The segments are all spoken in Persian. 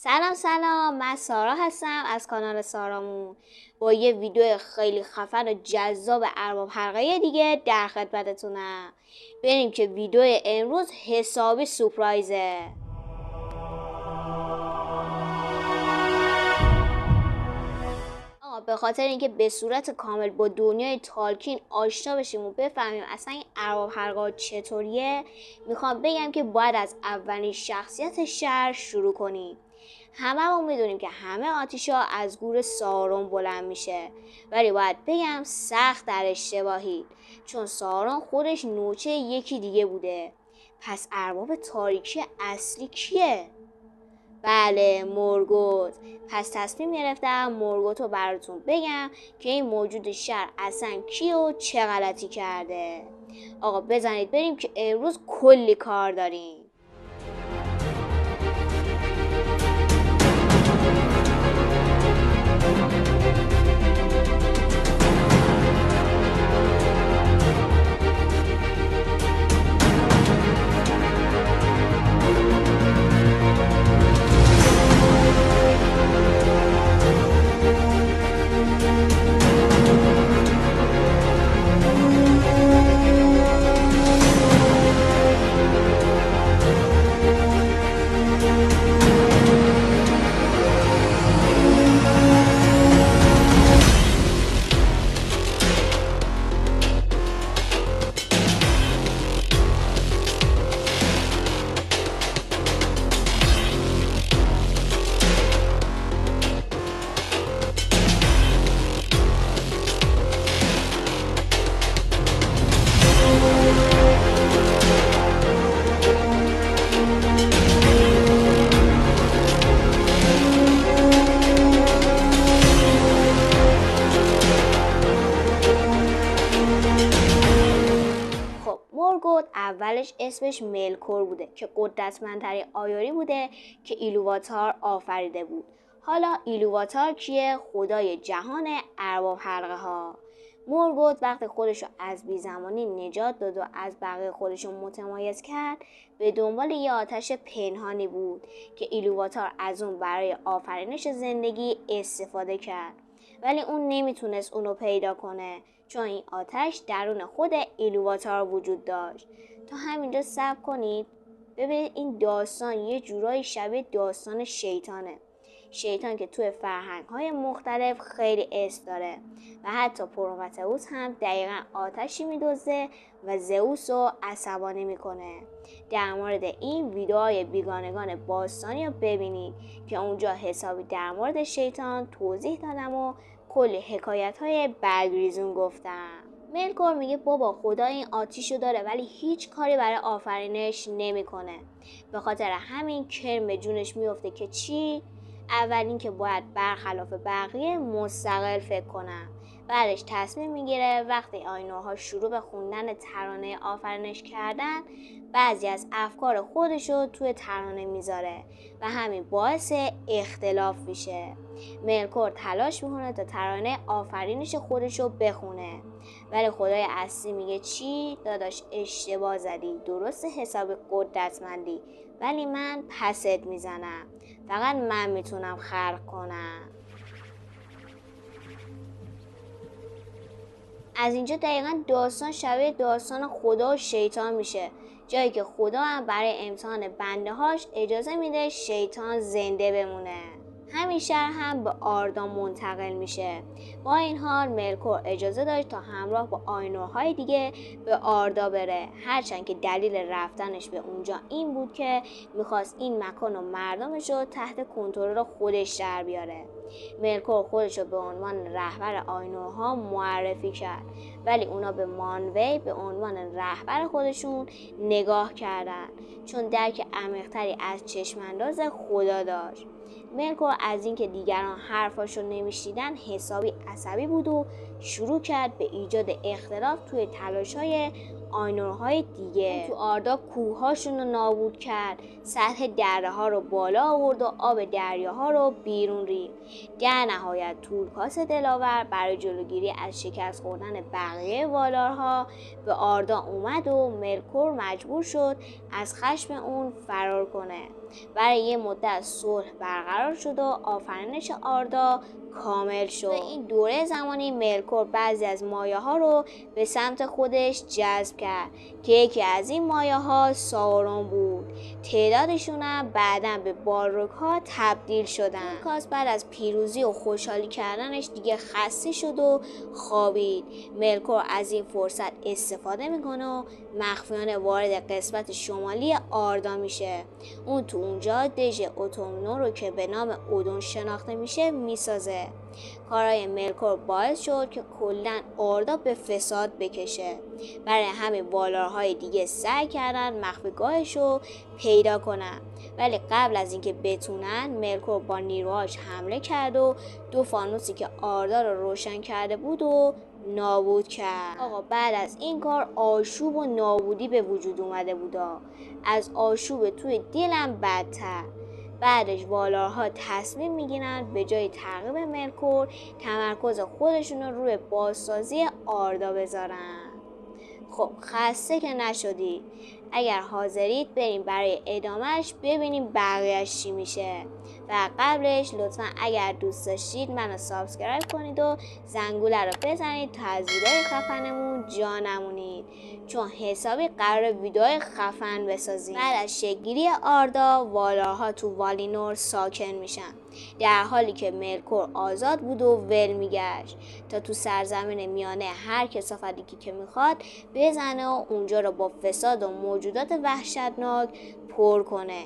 سلام من سارا هستم از کانال سارامون با یه ویدیو خیلی خفن و جذاب ارباب حلقه دیگه در خدمتتونم. بریم که ویدیو امروز حسابی سورپرایزه. به خاطر اینکه به صورت کامل با دنیای تالکین آشنا بشیم و بفهمیم اصلا این ارباب حلقه چطوریه، میخوام بگم که باید از اولین شخصیت شهر شروع کنیم. هممون میدونیم که همه آتیشا از گور سارون بلند میشه، ولی باید بگم سخت در اشتباهی، چون سارون خودش نوچه یکی دیگه بوده. پس ارباب تاریکی اصلی کیه؟ بله، مورگوت. پس تصمیم گرفتم مورگوتو براتون بگم که این موجود شهر اصلا کیه و چه غلطی کرده. آقا بزنید بریم که امروز کلی کار داریم. مورگوت اولش اسمش ملکور بوده که قدرتمندترین آیاری بوده که ایلوواتار آفریده بود. حالا ایلوواتار کیه؟ خدای جهان ارباب حلقه ها. مورگوت وقتی خودشو از بیزمانی نجات داد و از بقیه خودشو متمایز کرد، به دنبال یه آتش پنهانی بود که ایلوواتار از اون برای آفرینش زندگی استفاده کرد، ولی اون نمیتونست اونو پیدا کنه، چون این آتش درون خود ایلوواتار وجود داشت. تا همینجا صبر کنید ببینید این داستان یه جورایی شبیه داستان شیطانه. شیطان که توی فرهنگ‌های مختلف خیلی اسم داره و حتی پرومتئوس هم دقیقا آتشی میدوزه و زئوس رو عصبانی میکنه. در مورد این ویدئوهای بیگانگان باستانی رو ببینید که اونجا حسابی در مورد شیطان توضیح دادم و کلی حکایت‌های برگریزون گفتم. ملکور میگه بابا خدا این آتیشو داره ولی هیچ کاری برای آفرینش نمیکنه. به خاطر همین کرم به جونش میفته که چی؟ اول این که باید برخلاف بقیه مستقل فکر کنم. بعدش تصمیم میگیره وقتی آینورها شروع به خوندن ترانه آفرینش کردن، بعضی از افکار خودشو توی ترانه میذاره و همین باعث اختلاف میشه. ملکور تلاش میکنه تا ترانه آفرینش خودشو بخونه، ولی خدای اصلی میگه چی؟ داداش اشتباه زدی، درست حساب قدرتمندی ولی من پست میزنم، فقط من میتونم خلق کنم. از اینجا دقیقا داستان شبیه داستان خدا و شیطان میشه، جایی که خدا هم برای امتحان بنده هاش اجازه میده شیطان زنده بمونه. همین شهر هم به آردا منتقل میشه. با این حال ملکور اجازه داشت تا همراه با آینورهای دیگه به آردا بره، هرچند که دلیل رفتنش به اونجا این بود که میخواست این مکان و مردمش رو تحت کنترل خودش در بیاره. ملکور خودش رو به عنوان رهبر آینورها معرفی کرد، ولی اونا به مانوی به عنوان رهبر خودشون نگاه کردن، چون درک عمیق‌تری از چشمانداز خدا داشت. ملکور از اینکه دیگران حرفاشو نمیشنیدن حسابی عصبی بود و شروع کرد به ایجاد اختلاف توی تلاش‌های آینورهای دیگه. تو آردا کوه‌هاشون رو نابود کرد، سطح دره‌ها رو بالا آورد و آب دریاها رو بیرون ریخت. در نهایت تورکاس دلاور برای جلوگیری از شکست خوردن بقیه والارها به آردا اومد و ملکور مجبور شد از خشم اون فرار کنه. برای یه مدت صلح برقرار شد و آفرینش آردا کامل شد. به این دوره زمانی ملکور بعضی از مایه ها رو به سمت خودش جذب کرد که یکی از این مایه ها ساورون بود. تعدادشون هم بعداً به بالروگ ها تبدیل شدن. تورکاس بعد از پیروزی و خوشحالی کردنش دیگه خسته شد و خوابید. ملکور از این فرصت استفاده میکنه و مخفیانه وارد قسمت شمالی آردا میشه. اون تو اونجا دژ اوتومنور رو که به نام اودون شناخته میشه میسازه. کارهای ملکور باعث شد که کلاً آردا به فساد بکشه. برای همین والارهای دیگه سعی کردن مخفیگاهش رو پیدا کنن، ولی قبل از اینکه بتونن ملکور با نیروهاش حمله کرد و 2 فانوسی که آردا رو روشن کرده بود و نابود کرد. آقا بعد از این کار آشوب و نابودی به وجود اومده بود. از آشوب توی دلم بدتر. بعدش والارها تصمیم میگیرن به جای تعقیب ملکور تمرکز خودشون رو روی بازسازی آردا بذارن. خب خسته که نشدید؟ اگر حاضرید بریم برای ادامهش ببینیم بقیهش چی میشه. و قبلش لطفا اگر دوست داشتید منو سابسکرایب کنید و زنگوله رو بزنید تا از ویدیوهای خفنمون جا نمونید، چون حسابی قرار ویدیوهای خفن بسازیم. بعد از شکل‌گیری آردا والارها تو والینور ساکن میشن، در حالی که ملکور آزاد بود و ول میگشت تا تو سرزمین میانه هر کثافتی که میخواد بزنه و اونجا رو با فساد و موجودات وحشتناک پر کنه.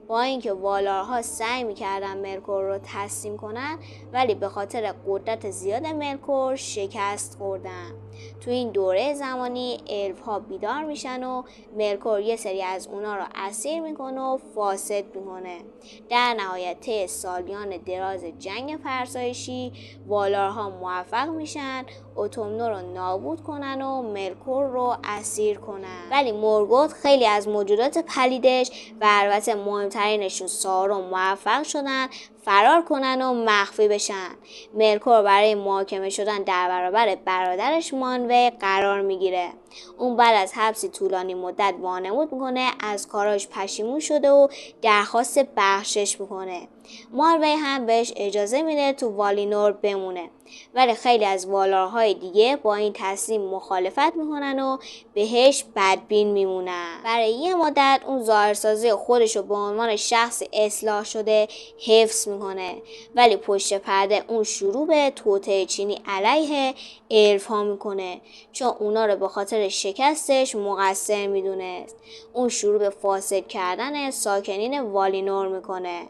با اینکه والارها سعی میکردن ملکور رو تسلیم کنن، ولی به خاطر قدرت زیاد ملکور شکست خوردن. تو این دوره زمانی الف ها بیدار میشن و ملکور یه سری از اونا رو اسیر میکنه و فاسد میکنه. در نهایت طی سالیان دراز جنگ فرسایشی والارها موفق میشن اوتومنور رو نابود کنن و ملکور رو اسیر کنن. ولی مورگوت خیلی از موجودات پلیدش و البته مهمترینشون ساورون موفق شدن فرار کنن و مخفی بشن. ملکور برای محاکمه شدن در برابر برادرش مانوی قرار میگیره. اون بعد از حبسی طولانی مدت وانمود میکنه از کاراش پشیمون شده و درخواست بخشش میکنه. مانوی هم بهش اجازه میده تو والینور بمونه، ولی خیلی از والارهای دیگه با این تصمیم مخالفت میکنن و بهش بدبین میمونن. برای یه مدت اون ظاهرسازی خودش رو به عنوان شخص اصلاح شده حفظ میکنه، ولی پشت پرده اون شروع به توطئه چینی علیه الف ها میکنه، چون اونا رو به خاطر شکستش مقصر میدونست. اون شروع به فاسد کردن ساکنین والینور میکنه،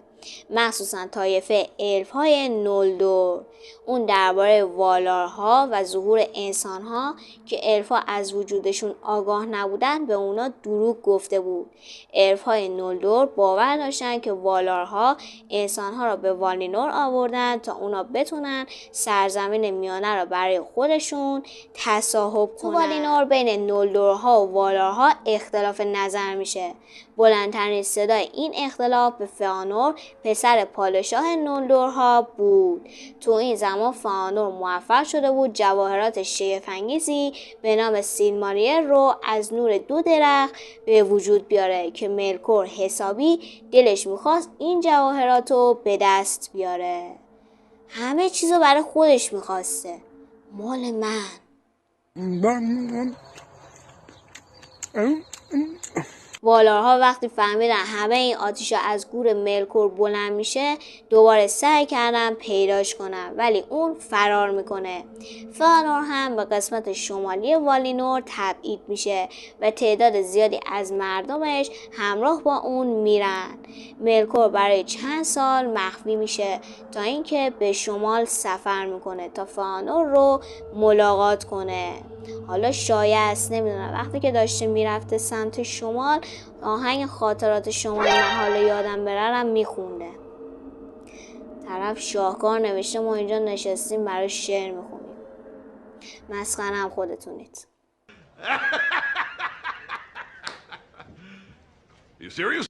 مخصوصا طایفه الف های نولدور. اون درباره والارها و ظهور انسان ها که الف ها از وجودشون آگاه نبودن به اونا دروغ گفته بود. الف های نولدور باور داشتن که والارها انسان ها را به والینور آوردن تا اونا بتونن سرزمین میانه را برای خودشون تصاحب کنن. تو والینور بین نولدورها و والارها اختلاف نظر میشه. بلندترین صدای این اختلاف به فئانور پسر پادشاه نولدورها بود. تو این زمان فئانور موفق شده بود جواهرات شگفت‌انگیزی به نام سیلماریر رو از نور 2 درخت به وجود بیاره که ملکور حسابی دلش میخواست این جواهرات رو به دست بیاره. همه چیزو برای خودش میخواسته. مال من. والارها وقتی فهمیدن همه این آتیش از گور ملکور بلند میشه دوباره سعی کردن پیداش کنن، ولی اون فرار میکنه. فئانور هم به قسمت شمالی والینور تبعید میشه و تعداد زیادی از مردمش همراه با اون میرن. ملکور برای چند سال مخفی میشه تا اینکه به شمال سفر میکنه تا فئانور رو ملاقات کنه. حالا شایست نمیدونم وقتی که داشته میرفته سمت شمال آهنگ خاطرات شمال محال یادم برم میخونده. طرف شاهکار نوشته، ما اینجا نشستیم برای شعر میخونیم. مسخره هم خودتونید.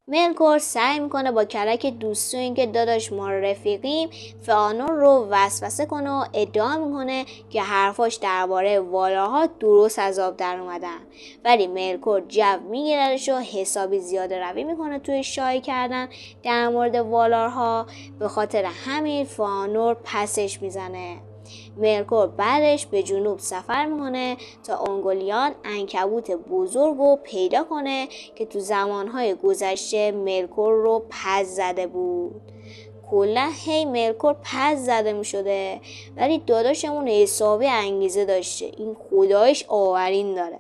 ملکور سعی میکنه با کلک دوست و اینکه داداش ما رفیقیم فئانور رو وسوسه کنه و ادعا میکنه که حرفاش درباره والاها درست از آب در اومدن، ولی ملکور جو میگیردش و حسابی زیاده روی میکنه توی شایع کردن در مورد والارها. به خاطر همین فئانور پسش میزنه. ملکور بعدش به جنوب سفر میکنه تا اونگولیان عنکبوت بزرگ رو پیدا کنه که تو زمانهای گذشته ملکور رو پس زده بود. کلا هی ملکور پس زده میشده، ولی داداشمون حسابی انگیزه داشته، این خدایش آورین داره.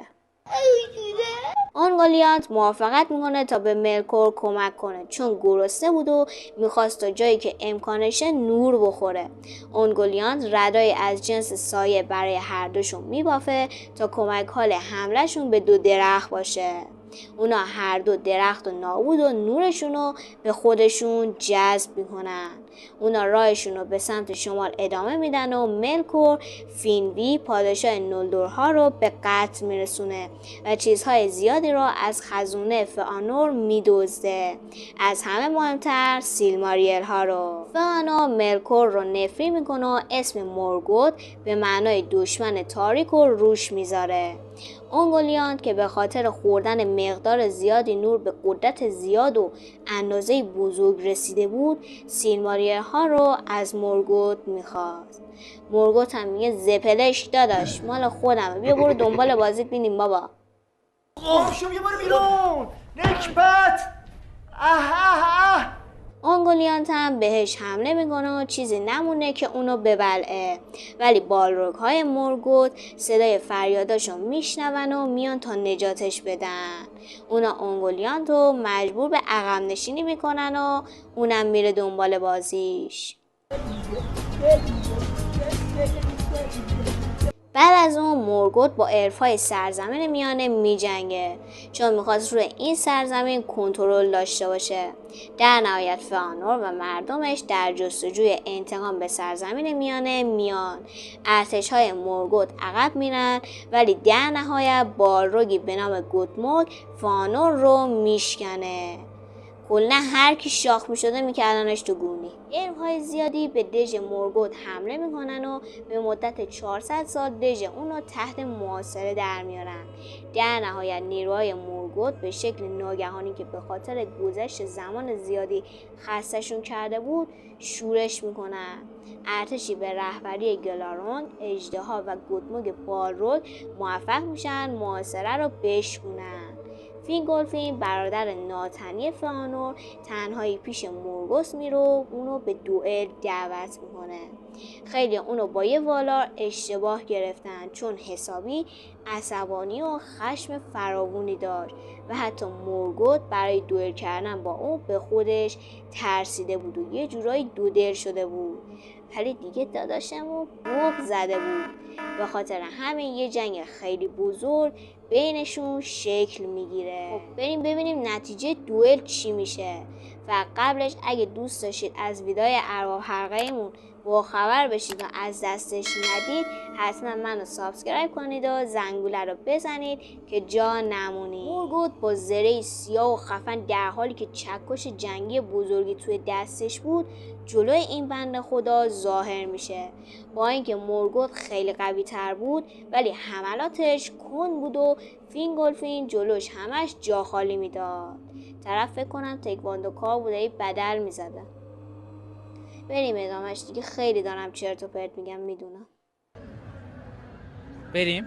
اونگولیانت موافقت میکنه تا به ملکور کمک کنه چون گرسنه بود و میخواست تا جایی که امکانشه نور بخوره. اونگولیانت ردای از جنس سایه برای هر دوشون میبافه تا کمک حال حملهشون به 2 درخت باشه. اونا هر 2 درخت و نابود و نورشون رو به خودشون جذب میکنن. اونا راهشون رو به سمت شمال ادامه میدن و ملکور فینوی پادشاه نولدورها رو به قتل میرسونه و چیزهای زیادی رو از خزونه فئانور میدزده، از همه مهمتر سیلماریل ها رو. فئانور ملکور رو نفری میکنه و اسم مورگوت به معنای دشمن تاریک رو روش میذاره. اونگولیانت که به خاطر خوردن مقدار زیادی نور به قدرت زیاد و اندازه بزرگ رسیده بود، سیلماریل ها رو از مورگوت میخواست. مورگوت هم میگه زپلش داداش مال خودمه، بیا برو دنبال بازیت بینیم بابا. شو بیا برو بیرون نکبت. اونگولیانت هم بهش حمله میکنه و چیزی نمونه که اونو ببلعه، ولی بالرگ های مورگوت صدای فریاداشو میشنون و میان تا نجاتش بدن. اونا اونگولیانت رو مجبور به عقب نشینی میکنن و اونم میره دنبال بازیش. بعد از اون مورگوت با الف‌های سرزمین میانه میجنگه چون میخواست روی این سرزمین کنترل داشته باشه. در نهایت فئانور و مردمش در جستجوی انتقام به سرزمین میانه میان. ارتش‌های مورگوت عقب میرن ولی در نهایت بالرگی به نام گوتموگ فئانور رو میشکنه. کلا هر کی شاخ میشده میکردنش تو گونی. الف‌های زیادی به دژ مورگوت حمله میکنن و به مدت 400 سال دژ اون رو تحت محاصره در میارن. در نهایت نیروهای مورگوت به شکل ناگهانی که به خاطر گذشت زمان زیادی خستشون کرده بود شورش میکنن. ارتشی به رهبری گلارون، اژدها و گوتموگ بالرگ موفق میشن محاصره رو بشکنن. فینگولفین برادر ناتنی فئانور تنهایی پیش مورگوت میره و اونو به دوئل دعوت میکنه. خیلی اونو با یه والار اشتباه گرفتن چون حسابی عصبانی و خشم فراوانی داشت و حتی مورگوت برای دوئل کردن با اون به خودش ترسیده بود و یه جورایی دودل شده بود، ولی دیگه داداشمو بغض زده بود. به خاطر همین یه جنگ خیلی بزرگ بینشون شکل میگیره. خب بریم ببینیم نتیجه دوئل چی میشه. و قبلش اگه دوست داشتید از ویدیوهای ارباب حلقه‌ایمون با خبر بشید و از دستش ندید، حتما منو سابسکرایب کنید و زنگوله رو بزنید که جا نمونید. مورگوت با زره سیاه و خفن در حالی که چکش جنگی بزرگی توی دستش بود جلوی این بنده خدا ظاهر میشه. با اینکه مورگوت خیلی قوی تر بود ولی حملاتش کند بود و فینگولفین جلوش همش جا خالی میداد. طرف فکر کنم تکواندوکار بوده بدل میزده. بریم ادامهش دیگه، خیلی دارم چرت و پرت میگم میدونم. بریم.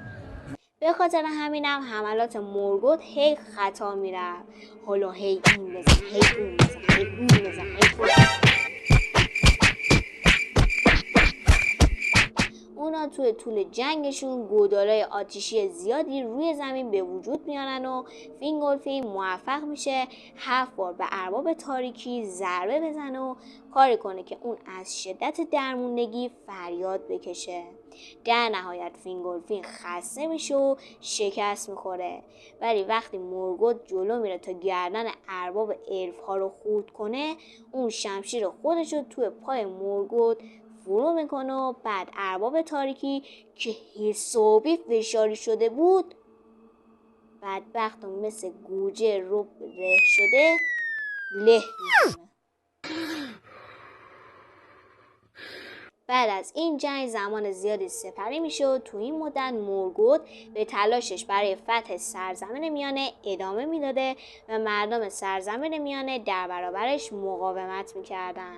به خاطر همینم حملات مورگوت هی خطا میرفت. حالا هی این بزن هی اون بزن هی اون بزن هی اونا توی طول جنگشون گودالای آتیشی زیادی روی زمین به وجود میارن و فینگولفین موفق میشه 7 بار به ارباب تاریکی ضربه بزنه و کاری کنه که اون از شدت درموندگی فریاد بکشه. در نهایت فینگولفین خسته میشه و شکست میخوره، ولی وقتی مورگوت جلو میره تا گردن ارباب الف ها رو خورد کنه، اون شمشیر خودش رو توی پای مورگوت فرو میکنه و بعد ارباب تاریکی که حسابی فشاری شده بود بدبخت و مثل گوجه رو ره شده له میکنه. بعد از این جنگ زمان زیادی سپری میشه و تو این مدت مورگوت به تلاشش برای فتح سرزمین میانه ادامه میداده و مردم سرزمین میانه در برابرش مقاومت میکردن.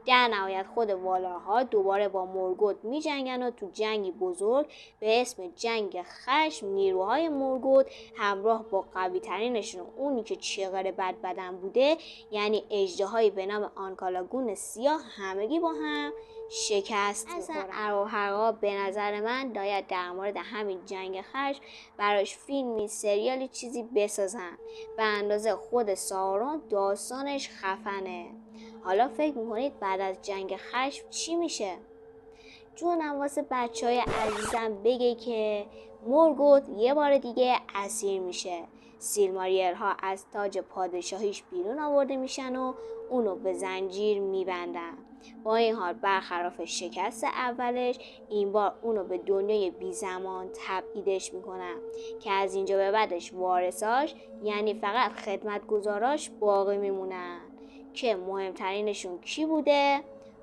در نهایت خود والارها دوباره با مورگوت میجنگن و تو جنگی بزرگ به اسم جنگ خشم نیروهای مورگوت همراه با قوی ترینشون اونی که چغر بد بدن بوده یعنی اژدهایی به نام آنکالاگون سیاه همگی با هم شکست میخورن. ارواحلقه‌ها به نظر من باید در مورد همین جنگ خشم براش فیلمی سریالی چیزی بسازن. به اندازه خود سارون داستانش خفنه. حالا فکر میکنید بعد از جنگ خشم چی میشه؟ جونم واسه بچهای عزیزم بگه که مورگوت یه بار دیگه اسیر میشه. سیلماریل ها از تاج پادشاهیش بیرون آورده میشن و اونو به زنجیر میبندن. با این حال برخلاف شکست اولش این بار اونو به دنیای بی زمان تبعیدش میکنن که از اینجا به بعدش وارثاش یعنی فقط خدمتگزاراش باقی میمونن که مهمترینشون کی بوده؟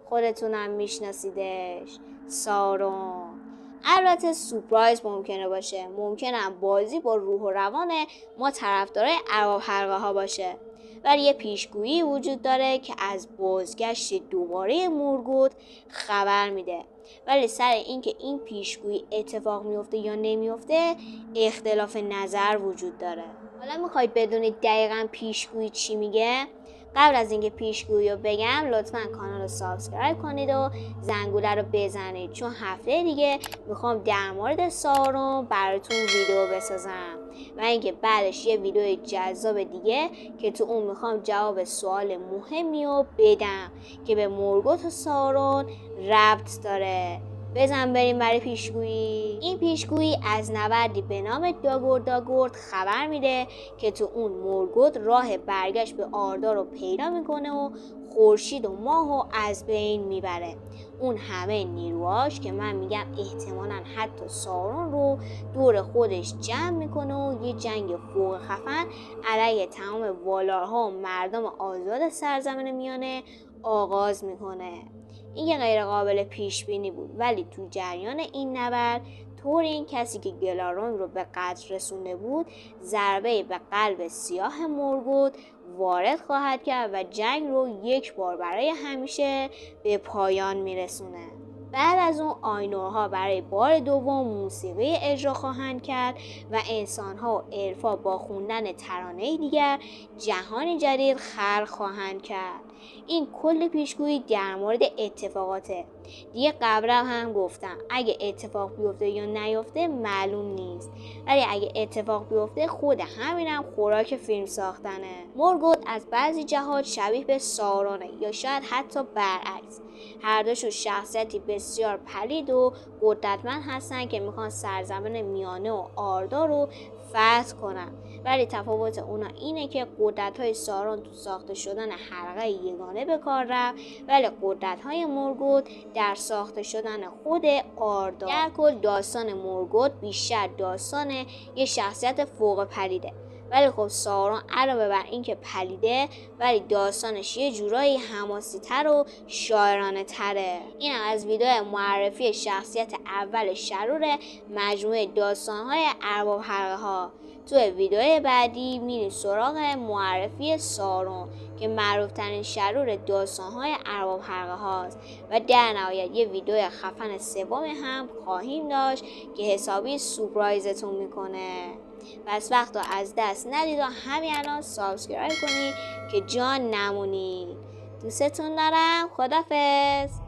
خودتونم میشناسیدش، سارون. البته سورپرایز ممکنه باشه، ممکنه بازی با روح و روان ما طرفدارای ارواحلقه‌ها باشه، ولی یه پیشگویی وجود داره که از بازگشت دوباره مورگوت خبر میده. ولی سر اینکه این پیشگویی اتفاق میفته یا نمیفته اختلاف نظر وجود داره. حالا میخواید بدونید دقیقاً پیشگویی چی میگه؟ قبل از اینکه پیشگویی رو بگم لطفاً کانال رو سابسکرایب کنید و زنگوله رو بزنید، چون هفته دیگه میخوام در مورد سارون براتون ویدیو بسازم و اینکه بعدش یه ویدیو جذاب دیگه که تو اون میخوام جواب سوال مهمی رو بدم که به مورگوت و سارون ربط داره. بزن بریم برای پیشگویی. این پیشگویی از نبردی به نام داگورد خبر میده که تو اون مورگوت راه برگشت به آردار رو پیدا میکنه و خورشید و ماه رو از بین میبره. اون همه نیروهاش که من میگم احتمالاً حتی سارون رو دور خودش جمع میکنه و یه جنگ فوق خفن علیه تمام والارها و مردم آزاد سرزمین میانه آغاز میکنه. این یه غیر قابل پیش بینی بود، ولی تو جریان این نبرد تورین کسی که گلارون رو به قتل رسونده بود ضربه به قلب سیاه مورگوت وارد خواهد کرد و جنگ رو یک بار برای همیشه به پایان میرسونه. بعد از اون آینورها برای بار دوم موسیقی اجرا خواهند کرد و انسانها و الفا با خوندن ترانه دیگر جهانی جدید خلق خواهند کرد. این کل پیشگویی در مورد اتفاقاته. دیگه قبلا هم گفتم اگه اتفاق بیفته یا نیفته معلوم نیست، ولی اگه اتفاق بیفته خود همینم خوراک فیلم ساختنه. مورگوت از بعضی جهات شبیه به سارونه یا شاید حتی برعکس. هر دوشون شخصیتی بسیار پلید و قدرتمند هستن که میخوان سرزمین میانه و آردار رو فتح کنن، ولی تفاوت اونا اینه که قدرت‌های سارون تو ساخته شدن حلقه یگانه به کار رفت، ولی قدرت‌های مورگوت در ساخته شدن خود آردار. در کل داستان مورگوت بیشتر داستان یه شخصیت فوق پلیده، ولی خب سارون علاوه بر این که پلیده ولی داستانش یه جورایی حماسی تر و شاعرانه تره. این از ویدیو معرفی شخصیت اول شرور مجموعه داستان‌های ارواحلقه‌ها. تو ویدیو بعدی میریم سراغ معرفی سارون که معروف ترین شرور داستان‌های ارواحلقه‌هاست و در نهایت یه ویدیو خفن سوم هم خواهیم داشت که حسابی سورپرایزتون میکنه. پس وقت رو از دست ندید و همین الان سابسکرایب کنید که جان نمونید. دوستتون دارم. خدافظ.